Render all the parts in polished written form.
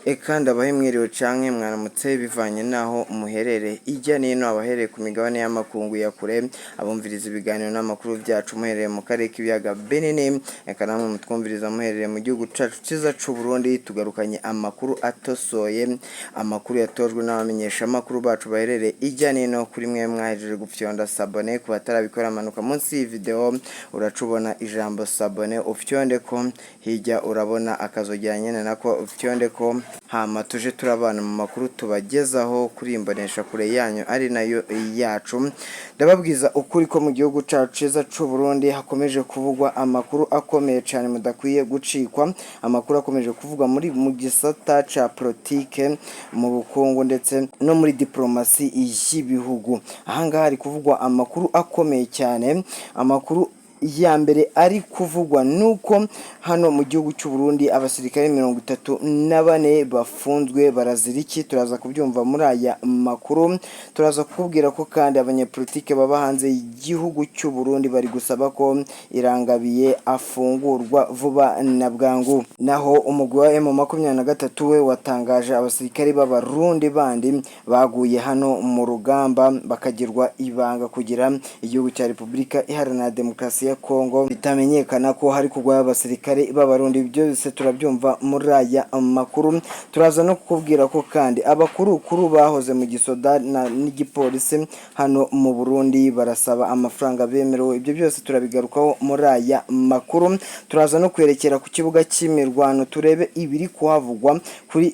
Eka ndabahe mwiriwe canke mwaramutse bivanye naho muherere ijya nino abahereye ku migabane y'amakungu ya kure abumviriza ibiganiro n'amakuru byacu muhereye mu karere k'ibiyaga Benini eka namwe mutwumviriza muherere mu gihugu cacu ciza c'u Burundi tugarukanye amakuru atosoye amakuru yatojwe n'abamenyesha amakuru bacu baherere ijya nino kuri mwe mwahejeje gufyonda sabone ku batarabikora amanuka munsi iyi video uracubona ijambo sabone ufyonde ko hirya urabona akazojyanye nako ufyonde ko hama tuje turabana mu makuru tubagezaho kuri imbonesha kure yanyu ari nayo yacu ndababwiza ukuri ko mu gihugu cacu ciza c'u Burundi hakomeje kuvugwa amakuru akomeye cyane mudakwiye gucikwa amakuru akomeje kuvugwa mu gisata ca politike mu bukungu ndetse no muri diplomasi y'ibihugu ahangaha hari kuvugwa amakuru akomeye cyane amakuru ya mbere ari kuvugwa nuko hano mu gihugu cy'u Burundi abasirikare 34 bafunzwe baraziriki turaza kubyumva muri aya makuru turaza kukubwira ko kandi abanyepolitike baba hanze y'igihugu cy'u Burundi bari gusaba ko Irangabiye afungurwa vuba na bwangu naho umugwi wa M23 we watangaje abasirikare b'abarundi bandi baguye hano mu rugamba bakagirwa ibanga kugira igihugu cya Repubulika Iharanira Demokarasi ya Kongo bitamenyekana ko hari kugwa abasirikare b'abarundi byose turabyumva muri aya makuru turaza no kukubwira ko kandi abakuru bahoze mu gisoda n'igipolisi hano mu Burundi barasaba amafaranga bemerewe ibyo byose turabigarukaho muri aya makuru turaza no kwerekera ku kibuga cy'imirwano turebe ibiri kuhavugwa kuri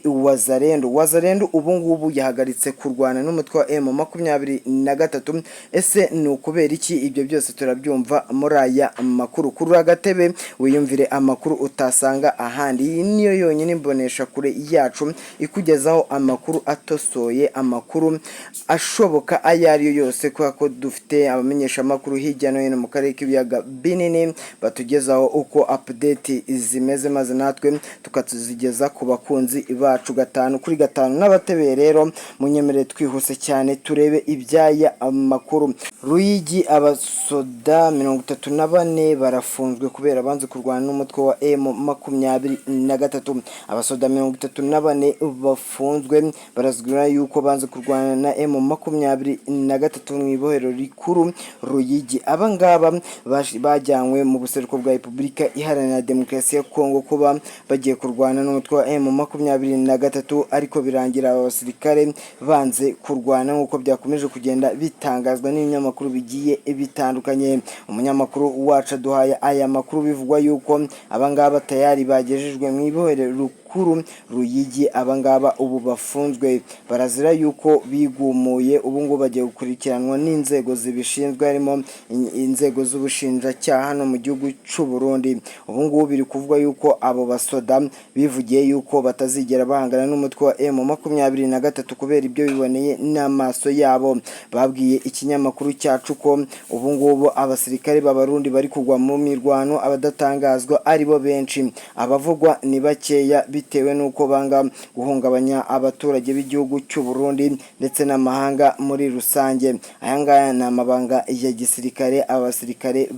Wazalendo ubu ngubu yahagaritse kurwana n'umutwe wa M23 ese ni ukubera iki ibyo byose turabyumva muri aya makuru kuri agatebe wiyumvire amakuru utasanga ahandi iyi niyo yonyine imbonesha kure yacu ikugezaho amakuru atosoye amakuru ashoboka ayariyo yose ko dufite abamenyesha amakuru hirya no hino mu karere k'ibiyaga Binini batugezaho uko update zimeze maze natwe tukatuzigeza ku bakunzi bacu 5 kuri 5 n'abatebe rero munyemerere twihuse cyane turebe ibyaya amakuru Ruyigi abasoda 34 barafunzwe kubera banze kurwana n'umutwe wa M23 abasoda 34 bafunzwe barazwira yuko banze kurwana na M23 mu ibohero rikuru Ruyigi abangaba bajyanywe mu buseruko bwa Repubulika Iharanira Demokarasi ya Kongo kuba bagiye kurwana n'umutwe wa M23 ariko birangira abasirikare banze kurwana nk'uko byakomeje kugenda bitangazwa n'ibinyamakuru bigiye bitandukanye umunyamakuru wacu duhaye aya makuru bivugwa yuko abangaba tayari bagejejwe mu ibohero rukuru Ruyigi abangaba ubu bafunzwe barazira yuko bigumuye ubu ngo bagiye gukurikiranwa n'inzego zibishinzwe harimo inzego z'ubushinjacyaha hano mu gihugu cy'u Burundi ubu ngo biri kuvugwa yuko abo basoda bivugiye yuko batazigera bahangana n'umutwe wa M23 kubera ibyo biboneye n'amaso yabo babwiye ikinyamakuru cyacu ko ubu ngubu abasirikare b'abarundi bari kugwa mu mirwano abadatangazwa aribo benshi abavugwa ni bakeya bitewe nuko banga guhungabanya abaturage b'igihugu cy'u Burundi ndetse n'amahanga muri rusange ayangaya na mabanga ya gisirikare abasirikare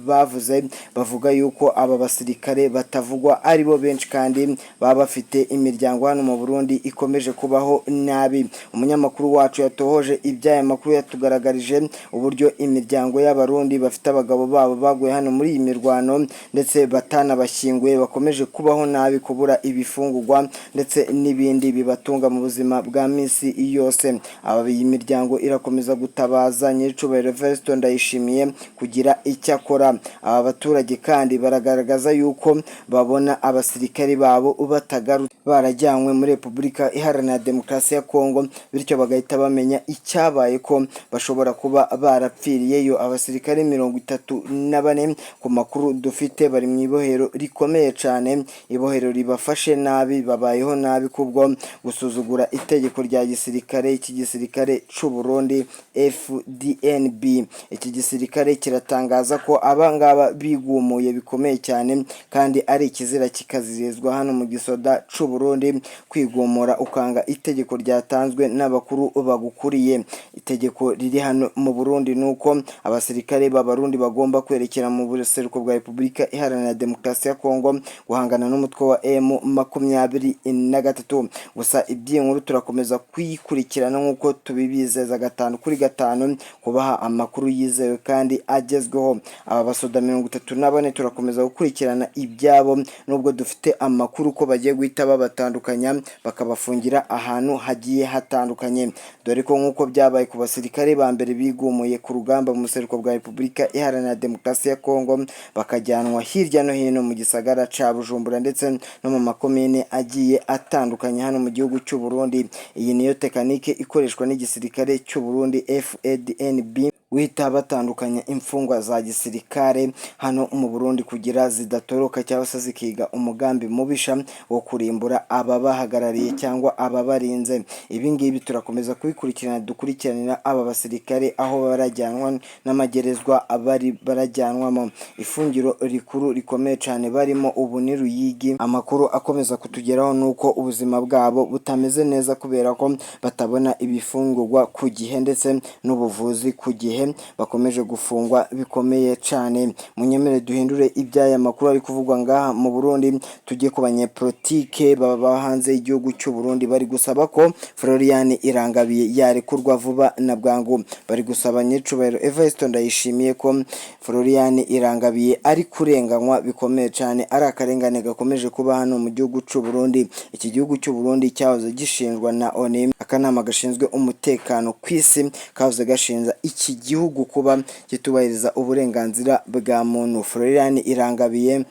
bavuga yuko aba basirikare batavugwa aribo benshi kandi baba bafite imiryango hano mu Burundi ikomeje kubaho nabi umunyamakuru wacu yatohoje ibyaya makuru yatugaragarije uburyo imiryango y'abarundi bafite abagabo babo baguye hano muri iyi mirwano ndetse batanabashyinguye bakomeje kubaho nabi kubura ibifungurwa ndetse n'ibindi bibatunga mu buzima bwa misi yose aba iyi miryango irakomeza gutabaza nyiricubahiro Vesto Ndayishimiye kugira icyo akora aba baturage kandi baragaragaza yuko babona abasirikari babo batagarutse barajyanywe muri Repubulika Iharanira Demokarasi ya Kongo bityo bagahita bamenya icyabaye ko bashobora kuba barapfiriyeyo abasirikare 34 ku makuru dufite bari mu ibohero rikomeye cyane ibohero ribafashe nabi babayeho nabi kubwo gusuzugura itegeko rya gisirikare iki gisirikare c'u Burundi FDNB iki gisirikare kiratangaza ko abangaba bigumuye bikomeye cyane kandi ari ikizira kikazirizwa hano mu gisoda c'u Burundi kwigomora ukanga itegeko ryatanzwe n'abakuru bagukuriye. Itegeko riri hano mu Burundi nuko abasirikare b'abarundi bagomba kwerekera mu buseruko bwa Repubulika Iharanira Demokarasi ya Kongo guhangana n'umutwe wa M23. Gusa iby'inkuru turakomeza kuyikurikirana nk'uko tubibizeza 5 kuri 5 kubaha amakuru yizewe kandi agezweho. Aba basoda 34 turakomeza gukurikirana ibyabo nubwo dufite amakuru ko bagiye guhita babatandukanya bakabafungira ahantu hagiye hatandukanye, dore ko nk'uko byabaye ku basirikare ba mbere bigumuye ku rugamba mu museruko bwa Repubulika Iharanira Demokarasi ya Kongo bakajyanwa hirya no hino mu gisagara ca Bujumbura ndetse no mu makomine agiye atandukanye hano mu gihugu cy'u Burundi. Iyi niyo tekanike ikoreshwa n'igisirikare cy'u Burundi FADNB wita batandukanya imfungwa za gisirikare hano mu Burundi kugira zidatoroka cyangwa se zikiga umugambi mubisha wo kurimbura ababahagarariye cyangwa ababarinze. Ibi ngibi turakomeza kubikurikirana dukurikiranira aba basirikare aho barajyanwa n'amagerezwa abari barajyanwamo. Ifungiro rikuru rikomeye cyane barimo ubu ni Ruyigi. Amakuru akomeza kutugeraho nuko ubuzima bwabo butameze neza kubera ko batabona ibifungurwa ku gihe ndetse n'ubuvuzi ku gihe, bakomeje gufungwa bikomeye cyane. Munyemere duhindure ibyaya makuru ari kuvugwa ngaha mu Burundi tujye ku banyepolitike baba hanze y'igihugu cy'u Burundi. Bari gusaba ko Florian Irangabiye yarekurwa vuba na bwangu. Bari gusaba nyicubahiro Evariste Ndayishimiye ko Florian Irangabiye ari kurenganywa bikomeye cyane, ari akarengane gakomeje kuba hano mu gihugu cy'u Burundi. Iki gihugu cy'u Burundi cyahoze gishinjwa na ONU, akanama gashinzwe umutekano ku isi, kahoze gashinza iki gihugu kuba kitubahiriza uburenganzira bwa muntu. Florian Irangabiye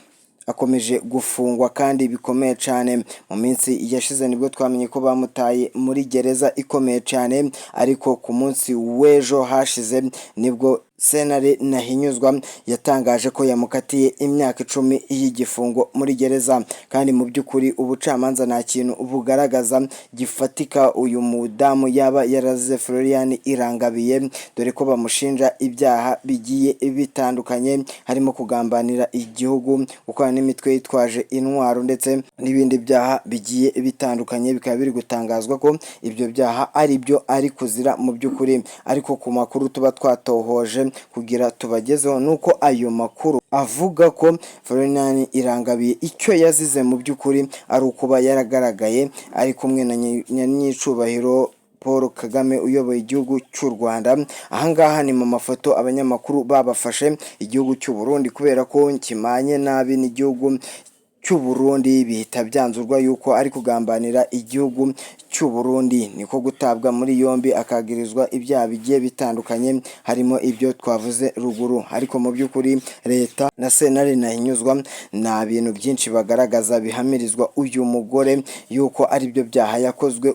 akomeje gufungwa kandi bikomeye cyane. Mu minsi yashize nibwo twamenye ko bamutaye muri gereza ikomeye cyane, ariko ku munsi w'ejo hashize nibwo Senare Nahinyuzwa yatangaje ko yamukatiye imyaka 10 y'igifungo muri gereza, kandi mu by'ukuri ubucamanza nta kintu bugaragaza gifatika uyu mudamu yaba yarazize Florian Irangabiye, dore ko bamushinja ibyaha bigiye bitandukanye harimo kugambanira igihugu, gukorana n'imitwe yitwaje intwaro ndetse n'ibindi byaha bigiye bitandukanye. Bikaba biri gutangazwa ko ibyo byaha ari byo ari kuzira mu by'ukuri, ariko ku makuru tuba twatohoje kugira tubagezeho nuko ayo makuru avuga ko Florian Irangabiye icyo yazize mu by'ukuri ari ukuba yaragaragaye ari kumwe na nyicubahiro Paul Kagame uyoboye igihugu cy'u Rwanda. Ahangaha ni mu mafoto abanyamakuru babafashe igihugu cy'u Burundi kubera ko kimanye nabi n'igihugu cy'u Burundi, bihita byanzurwa yuko ari kugambanira igihugu cy'u Burundi. Niko gutabwa muri yombi akagirizwa ibyaha bigiye bitandukanye harimo ibyo twavuze ruguru, ariko mu by'ukuri leta na Senare Nahinyuzwa nta bintu byinshi bagaragaza bihamirizwa uyu mugore yuko ari byo byaha yakozwe,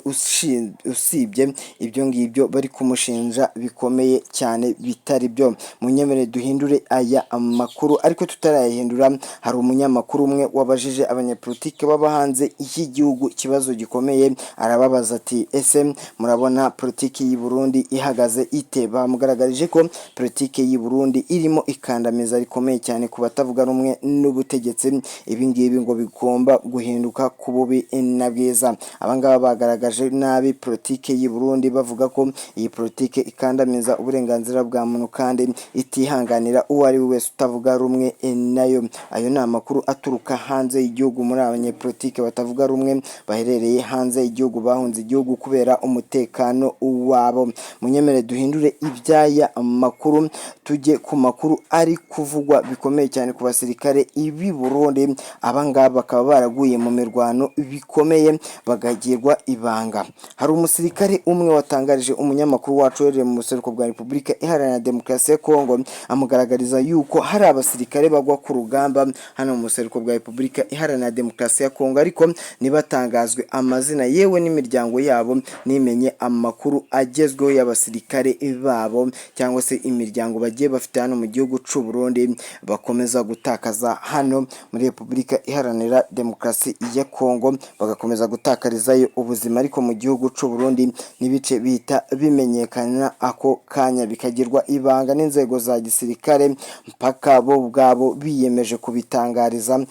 usibye ibyo ngibyo bari kumushinja bikomeye cyane bitari byo. Munyemere duhindure aya amakuru, ariko tutarayahindura hari umunyamakuru umwe wabajije abanyepolitike baba hanze y'igihugu ikibazo gikomeye. Arababaza ati ese murabona politiki y'u Burundi ihagaze ite? Bamugaragarije ko politiki y'u Burundi irimo ikandamiza rikomeye cyane ku batavuga rumwe n'ubutegetsi. Ibi ngibi ngo bigomba guhinduka ku bubi na bwiza. Abangaba bagaragaje nabi politiki y'u Burundi bavuga ko iyi politiki ikandamiza uburenganzira bwa muntu kandi itihanganira uwo ari we wese utavuga rumwe nayo. Ayo ni amakuru aturuka hanze y'igihugu muri abanyepolitike batavuga rumwe baherereye hanze y'igihugu, bahunze igihugu kubera umutekano wabo. Munyemere duhindure ibyaya amakuru tujye ku makuru ari kuvugwa bikomeye cyane ku basirikare ibi Burundi. Abangaba bakaba baraguye mu mirwano bikomeye bagagirwa ibanga. Hari umusirikare umwe watangarije umunyamakuru wacu wereye mu museruko bwa Repubulika Iharanira Demokarasi ya Kongo, amugaragariza yuko hari abasirikare bagwa ku rugamba hano mu museruko bwa Repubulika Iharanira Demokarasi ya Kongo, ariko nibatangazwe amazina yewe n'imiryango n'imiryango yabo nimenye amakuru agezweho y'abasirikare babo cyangwa se imiryango bagiye bafite hano mu gihugu cy'u Burundi bakomeza gutakaza hano muri Repubulika Iharanira Demokarasi ya Kongo, bagakomeza gutakarizayo ubuzima, ariko mu gihugu cy'u Burundi n'ibice bita bimenyekana ako kanya bikagirwa ibanga n'inzego za gisirikare mpaka bo ubwabo biyemeje kubitangariza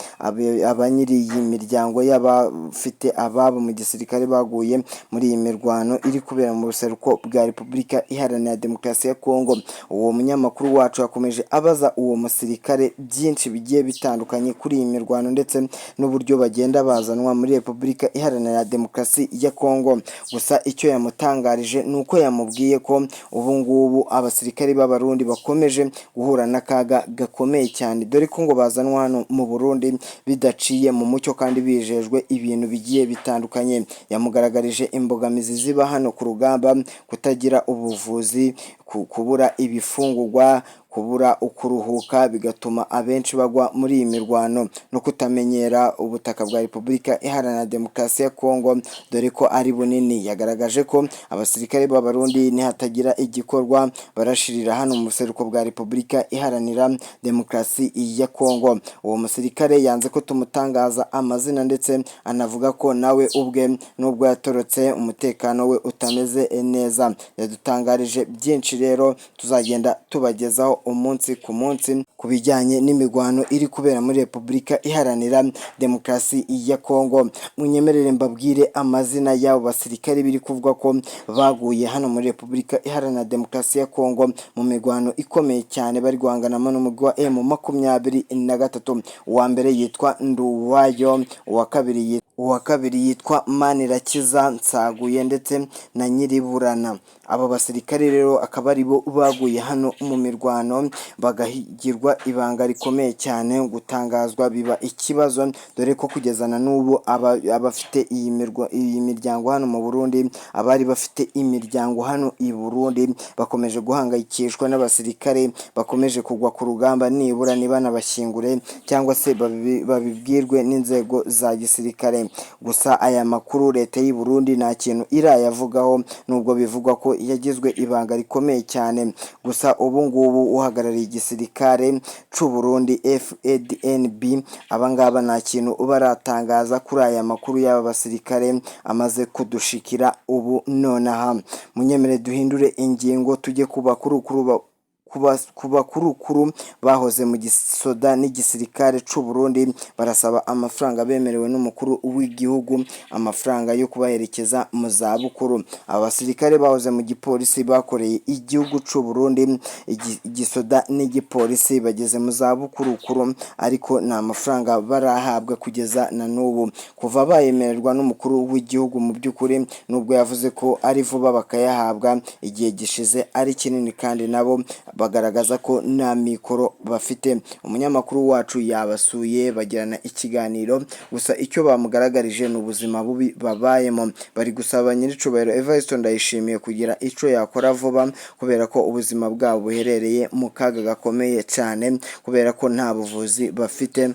abanyiri iyi miryango y'abafite ababo mu gisirikare baguye muri iyi mirwano iri kubera mu buseruko bwa Repubulika Iharanira Demokarasi ya Kongo. Uwo munyamakuru wacu yakomeje abaza uwo musirikare byinshi bigiye bitandukanye kuri iyi mirwano ndetse n'uburyo bagenda bazanwa muri Repubulika Iharanira Demokarasi ya Kongo. Gusa icyo yamutangarije nuko yamubwiye ko ubu ngubu abasirikare b'abarundi bakomeje guhura n'akaga gakomeye cyane, dore ko ngo bazanwa hano mu Burundi bidaciye mu mucyo kandi bijejwe ibintu bigiye bitandukanye. Yamugaragarije imbogamizi ziba hano ku rugamba, kutagira ubuvuzi, kubura ibifungurwa, kubura ukuruhuka, bigatuma abenshi bagwa muri iyi mirwano no kutamenyera ubutaka bwa Repubulika Iharanira Demokarasi ya Kongo dore ko ari bunini. Yagaragaje ko abasirikare b'abarundi nihatagira igikorwa barashirira hano mu buseruko bwa Repubulika Iharanira Demokarasi ya Kongo. Uwo musirikare yanze ko tumutangaza amazina ndetse anavuga ko nawe ubwe nubwo yatorotse umutekano we utameze neza. Yadutangarije byinshi rero tuzagenda tubagezaho umunsi ku munsi ku bijyanye n'imigwano iri kubera muri Repubulika Iharanira Demokarasi ya Kongo. Munyemerere mbabwire amazina y'abo basirikare biri kuvuga ko baguye hano muri Repubulika Iharanira Demokarasi ya Kongo mu migwano ikomeye cyane bari guhanganamo n'umugwi wa M23. Uwa mbere yitwa Nduwayo, uwa kabiri yitwa Manirakiza, Nsaguye ndetse na Nyiriburana. Abo basirikare rero akaba ari bo baguye hano mu mirwano bagahigirwa ibanga rikomeye cyane, gutangazwa biba ikibazo dore ko kugezana n'ubu abafite iyi miryango hano mu Burundi, abari bafite imiryango hano i Burundi bakomeje guhangayikishwa n'abasirikare bakomeje kugwa ku rugamba, nibura nibanabashyingure cyangwa se babibwirwe n'inzego za gisirikare. Gusa aya makuru leta y'u Burundi nta kintu irayavugaho, nubwo bivugwa ko yagizwe ibanga rikomeye cyane. Gusa ubu ngubu uhagarariye igisirikare cy'u Burundi FADNB abangaba nta kintu baratangaza kuri aya makuru y'aba basirikare amaze kudushikira ubu nonaha. Munyemere duhindure ingingo tujye ku bakurukuru bahoze mu gisoda n'igisirikare cy'u Burundi barasaba amafaranga bemerewe n'umukuru w'igihugu, amafaranga yo kubaherekeza mu za bukuru. Abasirikare bahoze mu gipolisi bakoreye igihugu cy'u Burundi, igisoda n'igipolisi bageze mu za bukuru, ariko nta mafaranga barahabwa kugeza na n'ubu kuva bayemererwa n'umukuru w'igihugu. Mu by'ukuri nubwo yavuze ko ari vuba bakayahabwa, igihe gishize ari kinini kandi nabo bagaragaza ko nta mikoro bafite. Umunyamakuru wacu yabasuye bagirana ikiganiro, gusa icyo bamugaragarije ni ubuzima bubi babayemo. Bari gusaba nyiricubahiro Evariste Ndayishimiye kugira icyo yakora vuba kubera ko ubuzima bwabo buherereye mu kaga gakomeye cyane kubera ko nta buvuzi bafite,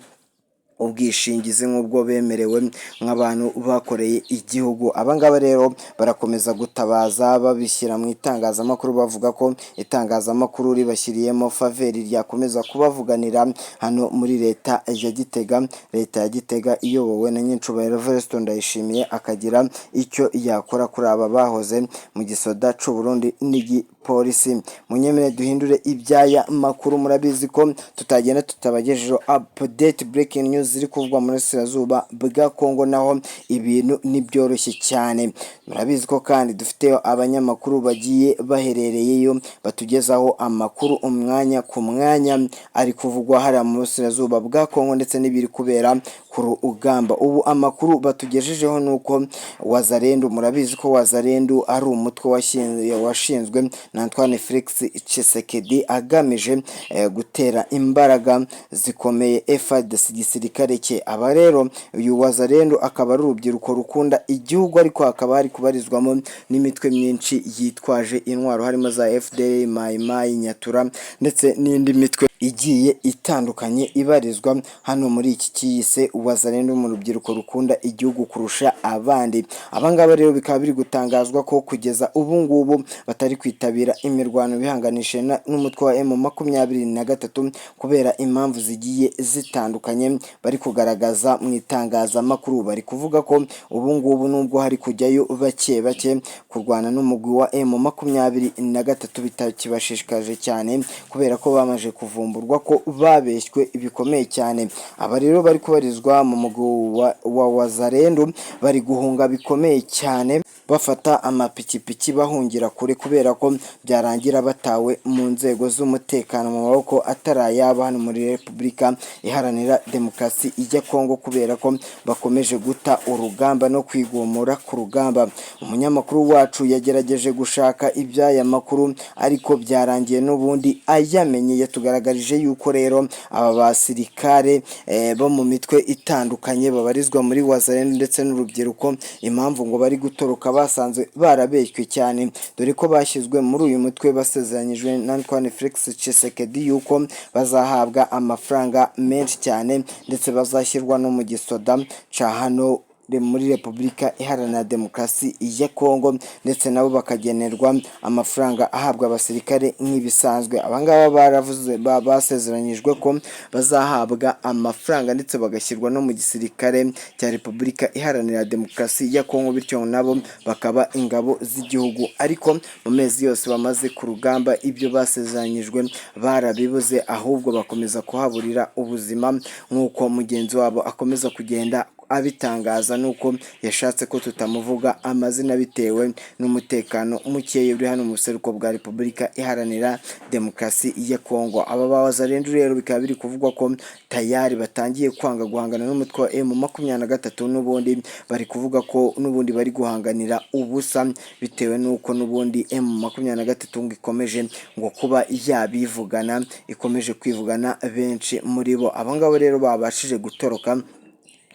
ubwishingizi nk'ubwo bemerewe nk'abantu bakoreye igihugu. Abangaba rero barakomeza gutabaza babishyira mu itangazamakuru bavuga ko itangazamakuru ribashyiriyemo faveri ryakomeza kubavuganira hano muri leta ya Gitega. Leta ya Gitega iyobowe na nyiricubahiro Evariste Ndayishimiye akagira icyo yakora kuri aba bahoze mu gisoda cy'u Burundi n'igipolisi. Munyemere duhindure ibyaya makuru, murabizi ko tutagenda tutabagejejeho update breaking news ziri kuvugwa muri Sirazuba bwa Kongo, naho ibintu nibyoroshye cyane. Murabizi ko kandi dufite abanyamakuru bagiye baherereyeyo batugezaho amakuru umwanya ku mwanya ari kuvugwa hariya muri Sirazuba bwa Kongo ndetse n'ibiri kubera ku rugamba. Ubu amakuru batugejejeho nuko Wazalendo, murabizi ko Wazalendo ari umutwe washinzwe na Antoine Felix Tshisekedi agamije gutera imbaraga zikomeye FARDC gisirikare cye. Aba rero uyu Wazalendo akaba ari urubyiruko rukunda igihugu, ariko akaba hari kubarizwamo n'imitwe myinshi yitwaje intwaro harimo za FDL, Mai Mai, Nyatura ndetse n'indi mitwe igiye itandukanye ibarizwa hano muri iki kiyise Wazalendo mu rubyiruko rukunda igihugu kurusha abandi. Abangaba rero bikaba biri gutangazwa ko kugeza ubu ngubu batari kwitabira imirwano bihanganishe n'umutwe wa M23 kubera impamvu zigiye zitandukanye bari kugaragaza mu itangazamakuru. Bari kuvuga ko ubu ngubu nubwo hari kujyayo bake bake kurwana n'umugwi wa M23 bitakibashishikaje cyane kubera ko bamaje kuvumburwa ko babeshywe bikomeye cyane. Aba rero bari kubarizwa mu mugwi wa Wazalendo bari guhunga bikomeye cyane bafata amapikipiki bahungira kure kubera ko byarangira batawe mu nzego z'umutekano mu maboko atarayaba hano muri Repubulika Iharanira Demokarasi ya Kongo kubera ko bakomeje guta urugamba no kwigomora ku rugamba. Umunyamakuru wacu yagerageje gushaka iby'aya makuru ariko byarangiye n'ubundi ayamenye. Yatugaragarije yuko rero aba basirikare bo mu mitwe itandukanye babarizwa muri Wazalendo ndetse n'urubyiruko impamvu ngo bari gutoroka basanzwe barabeshywe cyane, dore ko bashyizwe muri uyu mutwe basezeranyijwe na Antoine Felix Tshisekedi yuko bazahabwa amafaranga menshi cyane ndetse bazashyirwa no mu gisoda ca hano muri Repubulika Iharanira Demokarasi ya Kongo ndetse nabo bakagenerwa amafaranga ahabwa abasirikare nk'ibisanzwe. Abangaba baravuze basezeranyijwe ko bazahabwa amafaranga ndetse bagashyirwa no mu gisirikare cya Repubulika Iharanira Demokarasi ya Kongo, bityo nabo bakaba ingabo z'igihugu. Ariko mu mezi yose bamaze ku rugamba ibyo basezeranyijwe barabibuze, ahubwo bakomeza kuhaburira ubuzima nk'uko mugenzi wabo akomeza kugenda abitangaza, nuko yashatse ko tutamuvuga amazina bitewe n'umutekano mukeya uri hano mu buseruko bwa Repubulika Iharanira Demokarasi ya Kongo. Aba Wazalendo rero bikaba biri kuvugwa ko tayari batangiye kwanga guhangana n'umutwe wa M23 n'ubundi bari kuvuga ko n'ubundi bari guhanganira ubusa bitewe n'uko n'ubundi M23 ngo ikomeje ngo kuba yabivugana, ikomeje kwivugana benshi muri bo. Abangabo rero babashije gutoroka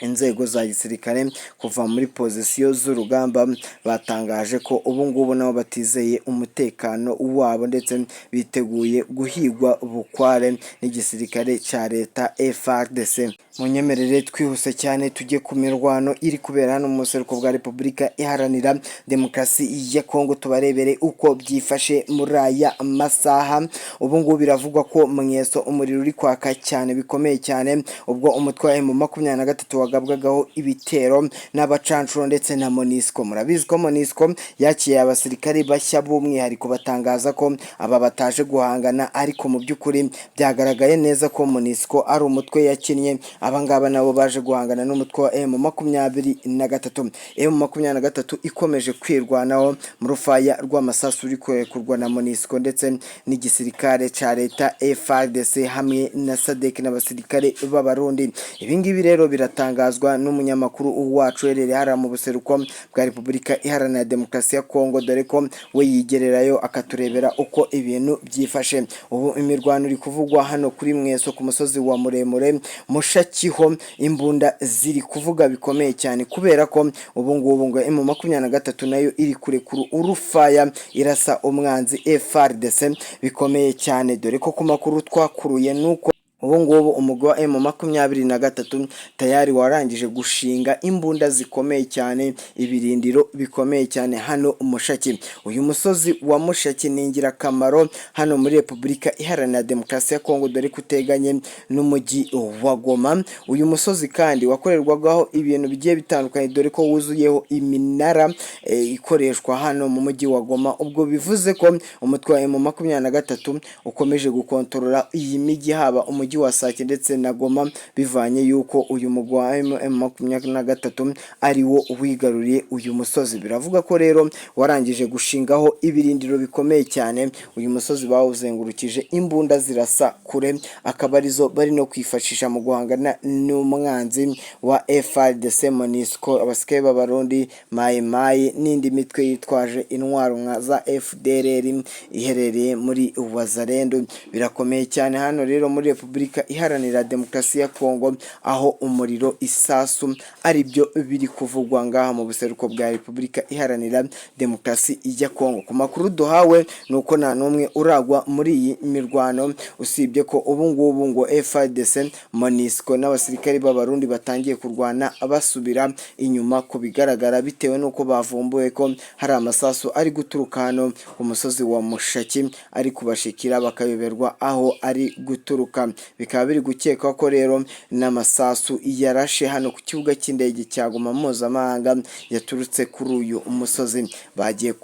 inzego za gisirikare kuva muri pozisiyo z'urugamba, batangaje ko ubu ngubu nabo batizeye umutekano wabo ndetse biteguye guhigwa bukware n'igisirikare cya leta FARDC. Munyemerere twihuse cyane tujye ku mirwano iri kubera hano mu buseruko bwa Repubulika Iharanira Demokarasi ya Kongo, tubarebere uko byifashe muri aya masaha. Ubu ngubu biravugwa ko mweso umuriro uri kwaka cyane bikomeye cyane ubwo umutwe wa M23 wagabwagaho ibitero n'abacancuro ndetse na MONUSCO. Murabizi ko MONUSCO yakiye abasirikare bashya b'umwihariko batangaza ko aba bataje guhangana, ariko mu by'ukuri byagaragaye neza ko MONUSCO ari umutwe yakinnye. Abangaba nabo baje guhangana n'umutwe wa M23. M23 ikomeje kwirwanaho mu rufaya rw'amasasu uri kurwa na MONUSCO ndetse n'igisirikare ca leta FARDC hamwe na SADC n'abasirikare b'abarundi. Ibingibi rero biratangazwa n'umunyamakuru wacu herereye hara mu buseruko bwa Repubulika Iharanira Demokarasi ya Kongo, dore ko we yigererayo akaturebera uko ibintu byifashe. Ubu imirwano iri kuvugwa hano kuri mweso ku musozi wa muremure Mushakiho, imbunda ziri kuvuga bikomeye cyane kubera ko ubu ngubu ngo M23 nayo iri kurekura urufaya irasa umwanzi FARDC bikomeye cyane, dore ko ku makuru twakuruye nuko ubu ngubu umugwi wa M23 tayari warangije gushinga imbunda zikomeye cyane, ibirindiro bikomeye cyane hano Mushaki. Uyu musozi wa Mushaki ni ingirakamaro hano muri Repubulika Iharanira Demokarasi ya Kongo, dore kuteganye n'umujyi wa Goma. Uyu musozi kandi wakorerwagaho ibintu bigiye bitandukanye, dore ko wuzuyeho iminara ikoreshwa hano mu mujyi wa Goma. Ubwo bivuze ko umutwe wa M23 ukomeje gukontorora iyi migi, haba umujyi wa Sake ndetse na Goma, bivanye yuko uyu mugwi wa M23 ari wo wigaruriye uyu musozi. Biravuga ko rero warangije gushingaho ibirindiro bikomeye cyane. Uyu musozi bawuzengurukije imbunda zirasa kure, akaba arizo bari no kwifashisha mu guhangana n'umwanzi wa FARDC, MONUSCO, abasirikare b'abarundi, Mai n'indi mitwe yitwaje intwaro nka za FDLR iherereye muri Wazalendo. Birakomeye cyane hano rero muri Repubulika Repubulika Iharanira Demokarasi ya Kongo, aho umuriro isasu ari byo biri kuvugwa ngaha mu buseruko bwa Repubulika Iharanira Demokarasi ya Kongo. Ku makuru duhawe nuko nta n'umwe uragwa muri iyi mirwano, usibye ko ubu ngubu ngo FARDC, MONUSCO n'abasirikari b'abarundi batangiye kurwana basubira inyuma, ku bigaragara bitewe nuko bavumbuye ko hari amasasu ari guturuka hano ku musozi wa Mushaki ari kubashikira bakayoberwa aho ari guturuka. Bikaba biri gukekwa ko rero n'amasasu yarashe hano ku kibuga cy'indege cya Goma mpuzamahanga yaturutse kuri uyu umusozi. Bagiye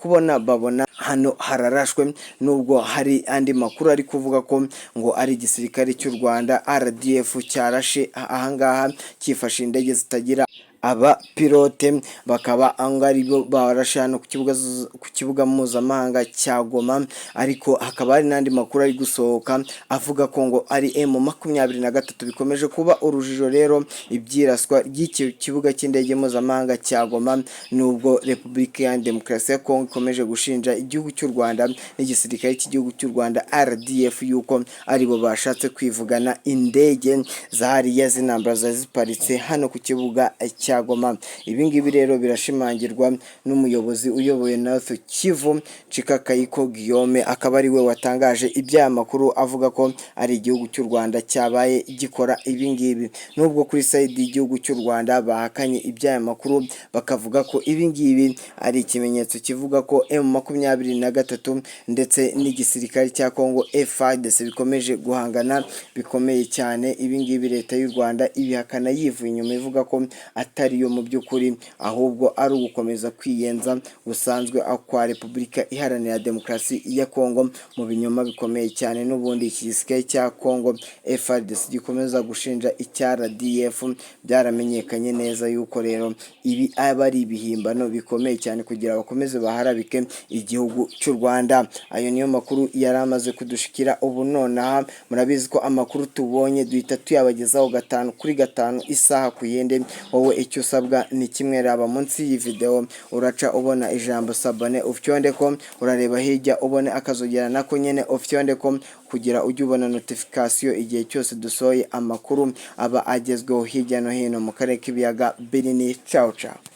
babona hano hararashwe, nubwo hari andi makuru ari kuvuga ko ngo ari igisirikare cy'u Rwanda RDF cyarashe ahangaha cyifashe indege zitagira abapilote, bakaba angari bo barashe hano ku kibuga mpuzamahanga cya Goma. Ariko hakaba hari n'andi makuru ari gusohoka avuga ko ngo ari M23 bikomeje kuba urujijo rero ibyiraswa ry'iki kibuga cy'indege mpuzamahanga cya Goma, nubwo Repubulika ya Demokarasi ya Kongo ikomeje gushinja igihugu cy'u Rwanda n'igisirikare cy'igihugu cy'u Rwanda RDF yuko aribo bashatse kwivugana indege zahariya zinambara ziparitse hano ku kibuga cya Goma. Ibi ngibi rero birashimangirwa n'umuyobozi uyoboye North Kivu Chikakayiko Guillaume, akaba ari we watangaje iby'aya makuru avuga ko ari igihugu cy'u Rwanda cyabaye gikora ibi ngibi. Nubwo kuri side y'igihugu cy'u Rwanda bahakanye iby'aya makuru, bakavuga ko ibi ngibi ari ikimenyetso kivuga ko M23 ndetse n'igisirikare cya Kongo FARDC bikomeje guhangana bikomeye cyane. Ibi ngibi leta y'u Rwanda ibihakana yivuye inyuma, ivuga ko atariyo mu by'ukuri, ahubwo ari ugukomeza kwiyenza gusanzwe kwa Repubulika Iharanira Demokarasi ya Kongo mu binyoma bikomeye cyane. N'ubundi iki gisirikare cya Kongo FARDC gikomeza gushinja icya RDF, byaramenyekanye neza yuko rero ibi aba ari ibihimbano bikomeye cyane kugira bakomeze baharabike igihugu cy'u Rwanda. Ayo niyo makuru yari amaze kudushikira ubu nonaha. Murabizi ko amakuru tubonye duhita tuyabagezaho 5 kuri 5 isaha ku yende. Wowe icyo usabwa ni kimwe, raba munsi y'iyi video uraca ubona ijambo sabone ufyonde ko, urareba hirya ubone akazogera nako nyene ufyonde ko, kugira ujye ubona notification igihe cyose dusohoye amakuru aba agezweho hirya no hino mu karere k'ibiyaga binini. Ciao ciao.